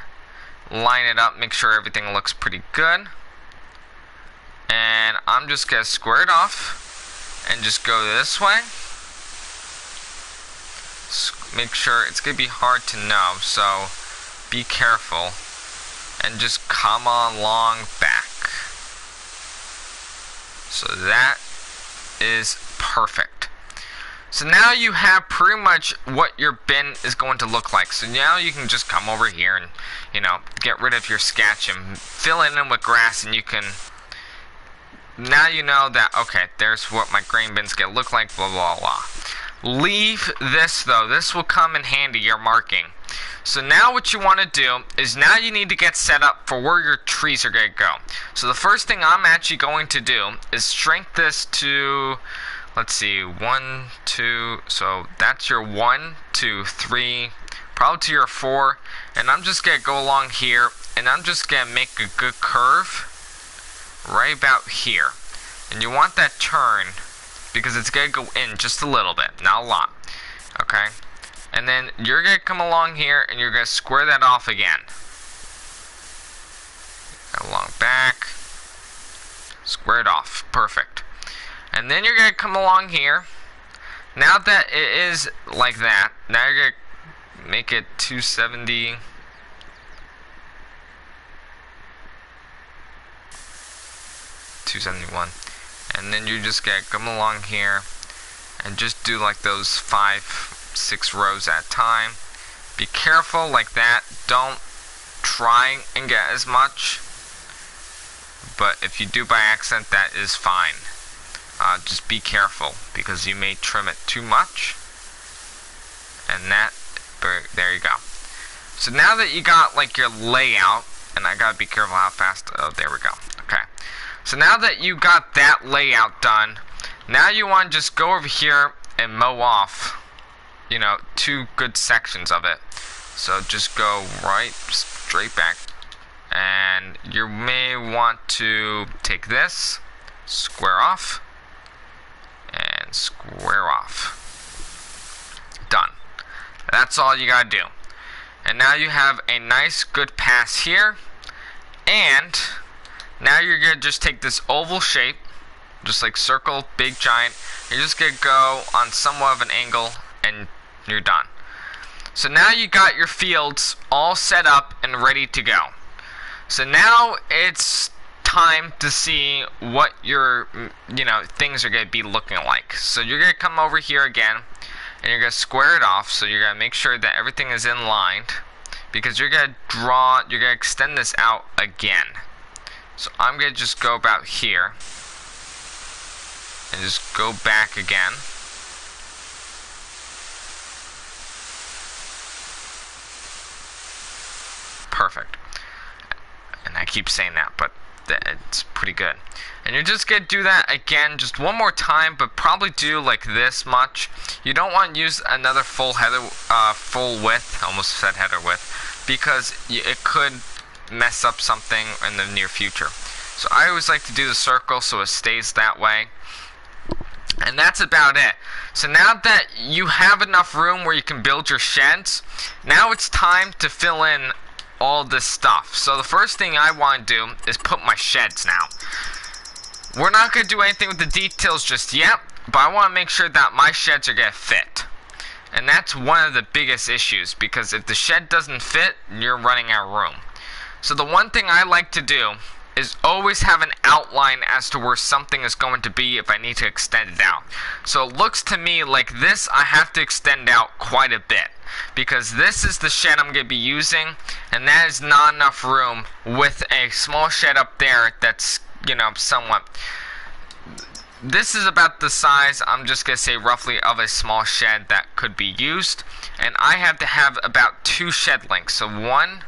Line it up, make sure everything looks pretty good. And I'm just going to square it off and just go this way. Make sure it's going to be hard to know, so be careful. And just come along back. So that is perfect. So now you have pretty much what your bin is going to look like. So now you can just come over here and, get rid of your sketch and fill it in with grass, and you can, now you know that, okay, there's what my grain bin's gonna look like, blah, blah, blah. Leave this though, this will come in handy, your marking. So now what you want to do is now you need to get set up for where your trees are going to go. So the first thing I'm actually going to do is shrink this to, let's see, 1, 2, so that's your 1, 2, 3, probably to your 4, and I'm just going to go along here, and I'm just going to make a good curve right about here. And you want that turn because it's going to go in just a little bit, not a lot, okay? And then you're going to come along here and you're going to square that off again. Go along back. Square it off. Perfect. And then you're going to come along here. Now that it is like that, now you're going to make it 270. $271. And then you're just going to come along here and just do like those 5, 6 rows at a time. Be careful like that. Don't try and get as much, but if you do by accident, that is fine. Just be careful because you may trim it too much, and there you go. So now that you got like your layout, and I gotta be careful how fast, oh, there we go. Okay, so now that you got that layout done, now you want to just go over here and mow off, 2 good sections of it. So just go right straight back, and you may want to take this, square off, and square off. Done. That's all you gotta do. And now you have a nice good pass here, and now you're gonna just take this oval shape, just like circle, big, giant. You're just gonna go on somewhat of an angle, and you're done. So now you got your fields all set up and ready to go. So now it's time to see what your things are going to be looking like. So you're going to come over here again, and you're going to square it off. So you're going to make sure that everything is in line, because you're going to extend this out again. So I'm going to just go about here. and just go back again. Perfect. And I keep saying that, but it's pretty good. And you're just gonna do that again just one more time, but probably do like this much. You don't want to use another full header, full width, almost said header width, because it could mess up something in the near future. So I always like to do the circle so it stays that way. And that's about it. So now that you have enough room where you can build your sheds, now it's time to fill in all this stuff. So the first thing I want to do is put my sheds now. We're not going to do anything with the details just yet, but I want to make sure that my sheds are going to fit. And that's one of the biggest issues, because if the shed doesn't fit, you're running out of room. So the one thing I like to do is always have an outline as to where something is going to be if I need to extend it out. So it looks to me like this I have to extend out quite a bit, because this is the shed I'm going to be using, and that is not enough room with a small shed up there that's, you know, somewhat. This is about the size, I'm just going to say roughly, of a small shed that could be used, and I have to have about 2 shed lengths. So 1,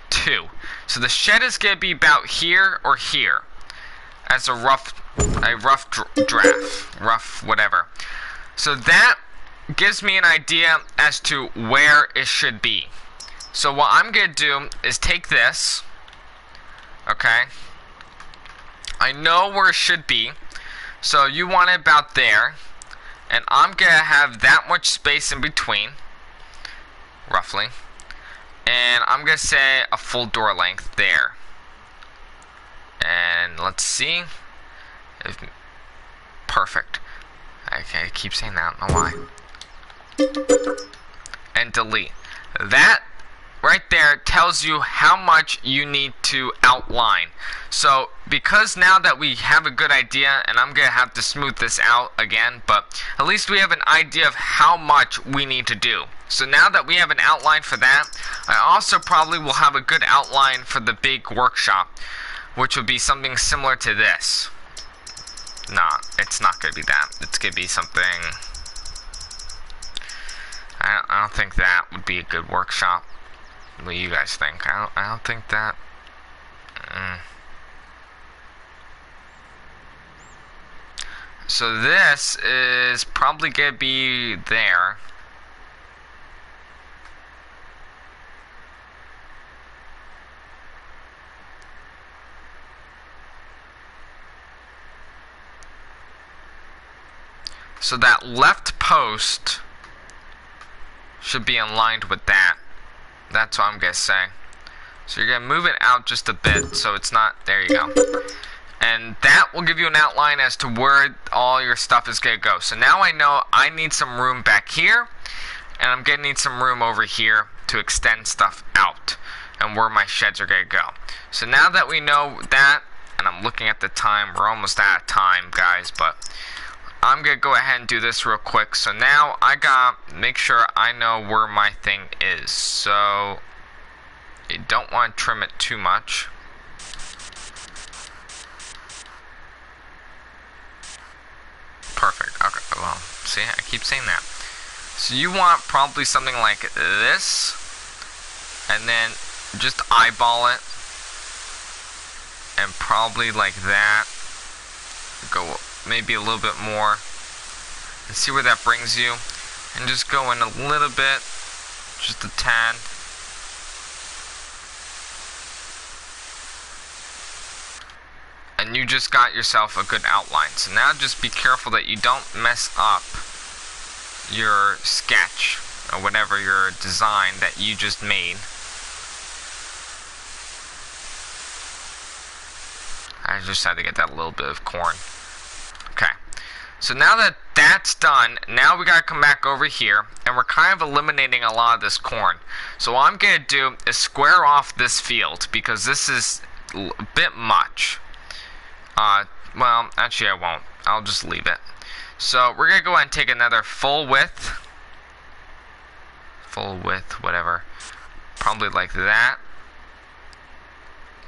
2. So the shed is going to be about here or here as a rough draft, rough whatever. So that gives me an idea as to where it should be. So what I'm going to do is take this, okay, I know where it should be, so you want it about there, and I'm going to have that much space in between, roughly. And I'm going to say a full door length there. And let's see. Perfect. Okay, I keep saying that, I don't know why. And delete. That right there tells you how much you need to outline. So, because now that we have a good idea, and I'm going to have to smooth this out again, but at least we have an idea of how much we need to do. So now that we have an outline for that, I also probably will have a good outline for the big workshop, which would be something similar to this. Nah, it's not going to be that. It's going to be something... I don't think that would be a good workshop. What do you guys think? I don't think that... So this is probably going to be there. So that left post should be aligned with that. That's what I'm going to say. So you're going to move it out just a bit so it's not... There you go. And that will give you an outline as to where all your stuff is going to go. So now I know I need some room back here, and I'm going to need some room over here to extend stuff out and where my sheds are going to go. So now that we know that, and I'm looking at the time, we're almost out of time, guys, but I'm going to go ahead and do this real quick. So now I got to make sure I know where my thing is. So you don't want to trim it too much. Perfect. Okay, well, see, I keep saying that. So you want probably something like this, and then just eyeball it, and probably like that. Go maybe a little bit more, and see where that brings you, and just go in a little bit, just a tad. And you just got yourself a good outline. So now just be careful that you don't mess up your sketch or whatever your design that you just made. I just had to get that little bit of corn. Okay. So now that that's done, now we gotta come back over here, and we're kind of eliminating a lot of this corn. So what I'm gonna do is square off this field, because this is a bit much. Well, actually I won't. I'll just leave it. So we're gonna go ahead and take another full width, whatever, probably like that.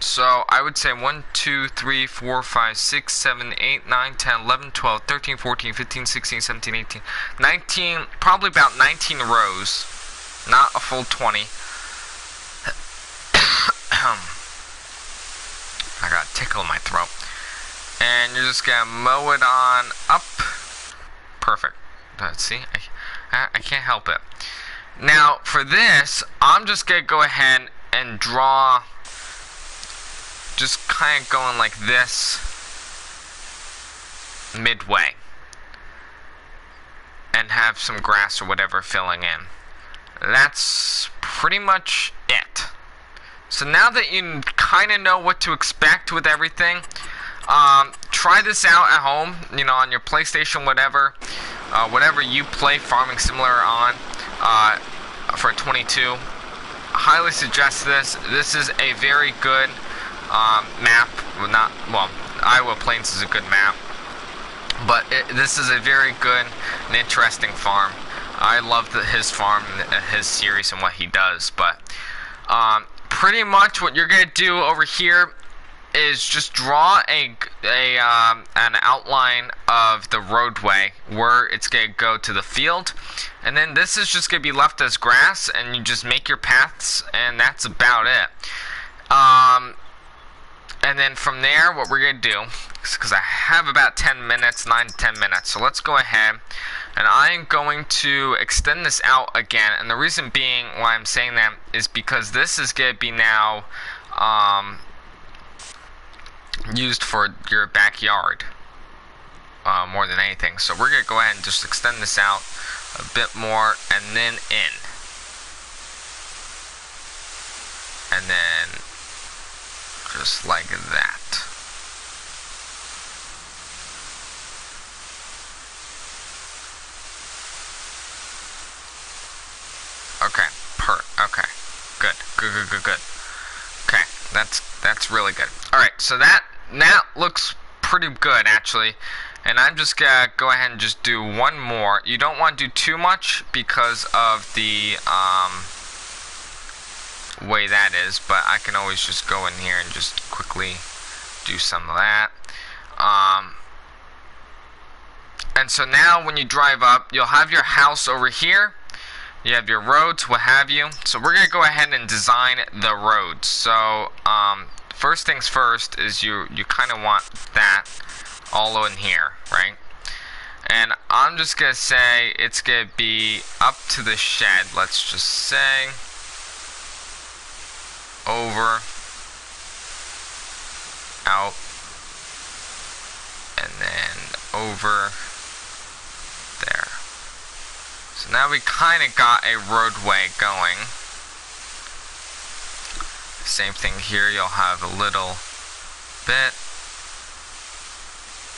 So I would say 1, 2, 3, 4, 5, 6, 7, 8, 9, 10, 11, 12, 13, 14, 15, 16, 17, 18, 19, probably about 19 rows. Not a full 20. I got a tickle in my throat. And you're just gonna mow it on up. Perfect. See, I can't help it. Now, for this, I'm just gonna go ahead and draw, just kind of going like this, midway. And have some grass or whatever filling in. That's pretty much it. So now that you kind of know what to expect with everything, try this out at home, you know, on your PlayStation, whatever you play Farming Simulator on, for 22. Highly suggest this. This is a very good map. Well, Iowa Plains is a good map, but this is a very good and interesting farm. I love his farm, his series, and what he does. But pretty much what you're gonna do over here is just draw an outline of the roadway where it's gonna go to the field, and then this is just gonna be left as grass, and you just make your paths, and that's about it. And then from there, what we're gonna do, because I have about 10 minutes, 9 to 10 minutes, so let's go ahead, and I'm going to extend this out again. And the reason being why I'm saying that is because this is gonna be now used for your backyard more than anything. So we're gonna go ahead and just extend this out a bit more, and then in, and then just like that. Okay, okay, good. Okay, that's really good. All right, so that looks pretty good actually, and I'm just gonna go ahead and just do one more. You don't want to do too much because of the way that is, but I can always just go in here and just quickly do some of that. And so now when you drive up, you'll have your house over here. You have your roads, what have you. So we're gonna go ahead and design the roads. So first things first is you kind of want that all in here, right? And I'm just gonna say it's gonna be up to the shed. Let's just say over, out, and then over there. So now we kind of got a roadway going. Same thing here, you'll have a little bit.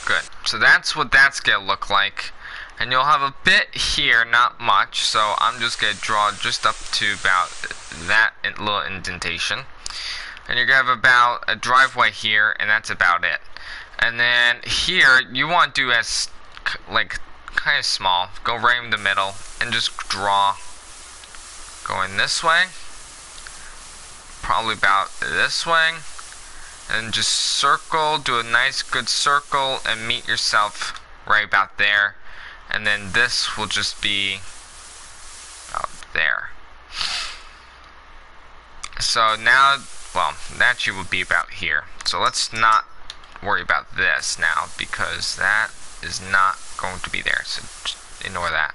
Good. So that's what that's gonna look like. And you'll have a bit here, not much, so I'm just gonna draw just up to about that little indentation. And you're gonna have about a driveway here, and that's about it. And then here, you want to do as, like, kind of small. Go right in the middle, and just draw going this way. Probably about this way. And just circle, do a nice good circle, and meet yourself right about there. And then this will just be out there. So now, well, that you would be about here. So let's not worry about this now, because that is not going to be there. So just ignore that.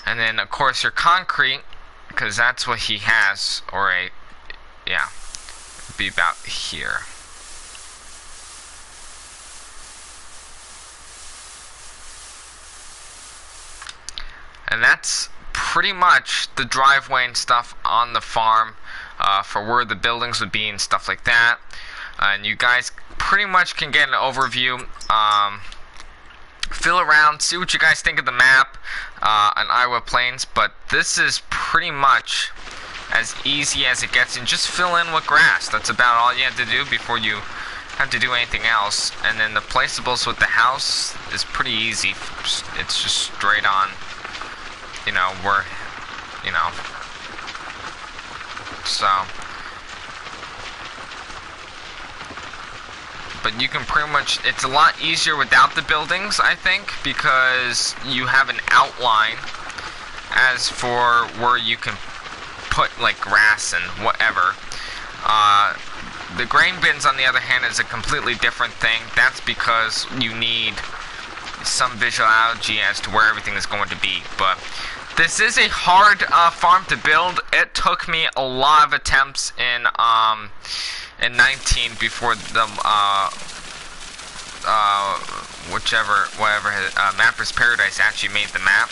And then, of course, your concrete, because that's what he has, or yeah, be about here. And that's pretty much the driveway and stuff on the farm, for where the buildings would be and stuff like that. And you guys pretty much can get an overview, feel around, see what you guys think of the map on Iowa Plains. But this is pretty much as easy as it gets, and just fill in with grass. That's about all you have to do before you have to do anything else. And then the placeables with the house is pretty easy. It's just straight on, you know, where, you know, so but you can pretty much, it's a lot easier without the buildings, I think, because you have an outline as for where you can put like grass and whatever. The grain bins, on the other hand, is a completely different thing. That's because you need some visuality as to where everything is going to be. But this is a hard farm to build. It took me a lot of attempts in 19 before the whatever Mapper's Paradise actually made the map.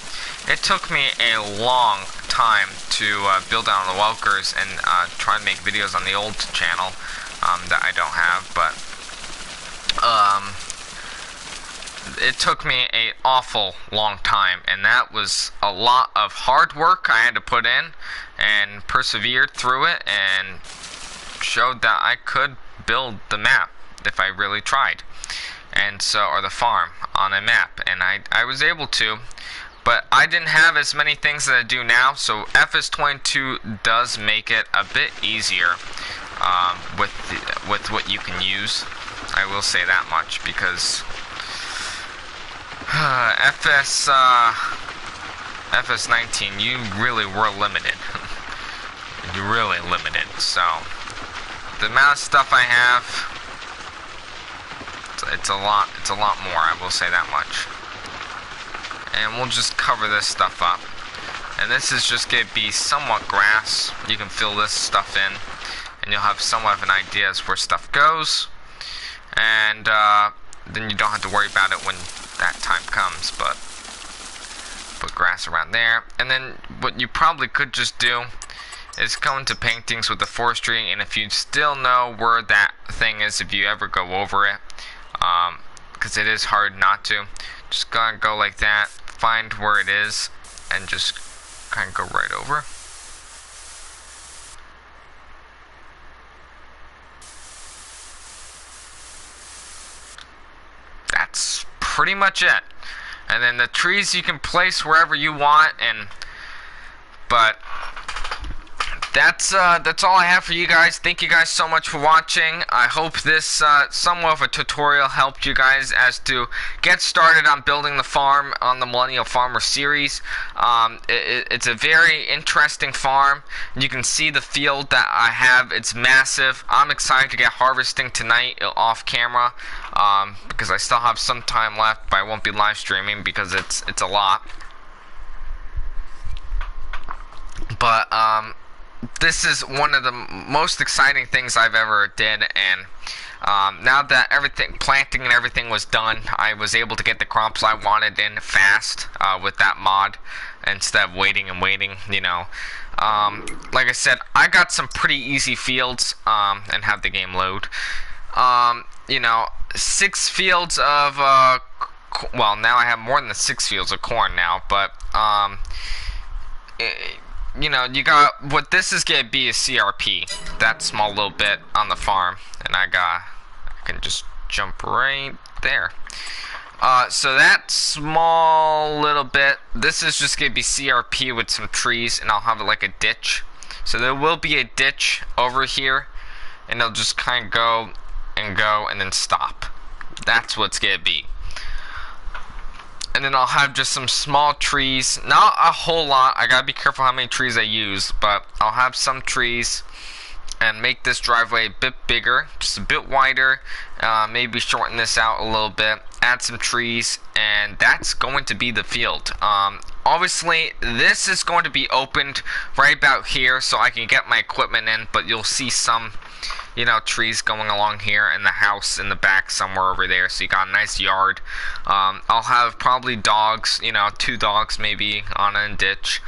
It took me a long time to build out on the Welkers and try and make videos on the old channel that I don't have, but it took me an awful long time, and that was a lot of hard work I had to put in, and persevered through it, and showed that I could build the map if I really tried, and so, or the farm on a map, and I was able to. But I didn't have as many things that I do now, so FS22 does make it a bit easier with what you can use. I will say that much, because FS19, you really were limited. You're really limited. So the amount of stuff I have, it's a lot more. I will say that much. And we'll just cover this stuff up. And this is just going to be somewhat grass. You can fill this stuff in, and you'll have somewhat of an idea as where stuff goes. And then you don't have to worry about it when that time comes. But put grass around there. And then what you probably could just do is go into paintings with the forestry. And if you still know where that thing is, if you ever go over it, because it is hard not to, just gonna go like that, find where it is, and just kind of go right over. That's pretty much it. And then the trees you can place wherever you want, but that's all I have for you guys. Thank you guys so much for watching. I hope this somewhat of a tutorial helped you guys as to get started on building the farm on the Millennial Farmer series. It's a very interesting farm. You can see the field that I have. It's massive. I'm excited to get harvesting tonight off camera because I still have some time left, but I won't be live streaming because it's a lot. But this is one of the most exciting things I've ever did, and now that planting and everything was done, I was able to get the crops I wanted in fast with that mod instead of waiting, you know. Like I said, I got some pretty easy fields and have the game load. You know, 6 fields of well, now I have more than the 6 fields of corn now, but you know, you got, what this is going to be is CRP, that small little bit on the farm, and I can just jump right there. So that small little bit, this is just going to be CRP with some trees, and I'll have it like a ditch. So there will be a ditch over here, and it'll just kind of go, and then stop. That's what it's going to be. And then I'll have just some small trees, not a whole lot. I gotta be careful how many trees I use, but I'll have some trees and make this driveway a bit bigger, just a bit wider, maybe shorten this out a little bit, add some trees, and that's going to be the field. Obviously this is going to be opened right about here so I can get my equipment in, but you'll see some, you know, trees going along here, and the house in the back somewhere over there, so you got a nice yard. I'll have probably dogs, you know, 2 dogs maybe on a ditch,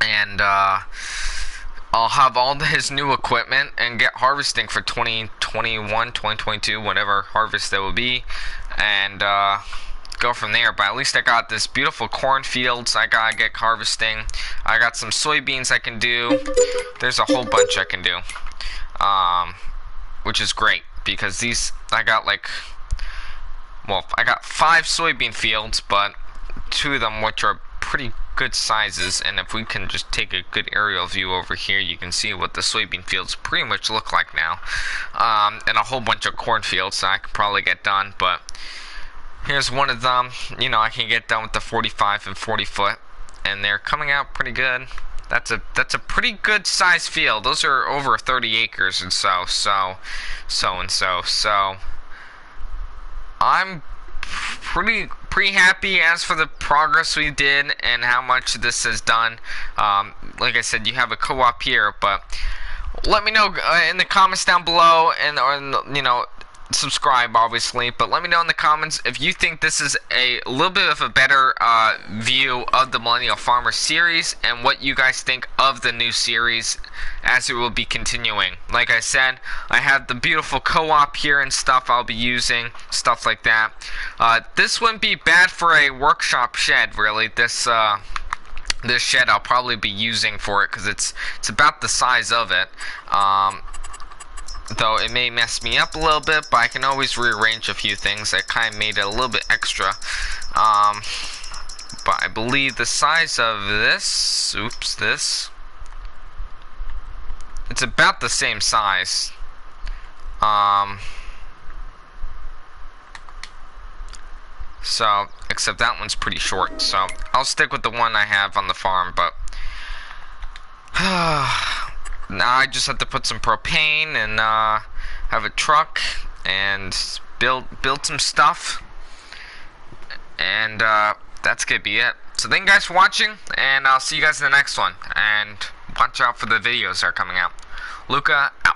and I'll have all his new equipment and get harvesting for 2021, 2022, whatever harvest there will be, and go from there. But at least I got this beautiful cornfields I gotta get harvesting. I got some soybeans I can do. There's a whole bunch I can do. Which is great, because these, I got like, well, I got 5 soybean fields, but 2 of them which are pretty good sizes. And if we can just take a good aerial view over here, you can see what the soybean fields pretty much look like now, and a whole bunch of cornfields that I could probably get done. But here's one of them. You know, I can get done with the 45 and 40 foot, and they're coming out pretty good. That's a pretty good size field. Those are over 30 acres and so I'm pretty happy as for the progress we did and how much this has done. Like I said, you have a co-op here, but let me know in the comments down below, and or you know, subscribe obviously, but let me know in the comments if you think this is a little bit of a better view of the Millennial Farmer series, and what you guys think of the new series as it will be continuing. Like I said, I have the beautiful co-op here and stuff I'll be using, stuff like that. This wouldn't be bad for a workshop shed, really. This shed I'll probably be using for it, because it's about the size of it. Though it may mess me up a little bit, but I can always rearrange a few things that kind of made it a little bit extra. But I believe the size of this, it's about the same size. So, except that one's pretty short, so I'll stick with the one I have on the farm, but now I just have to put some propane and have a truck and build some stuff, and that's gonna be it. So thank you guys for watching, and I'll see you guys in the next one, and watch out for the videos that are coming out. Luca out.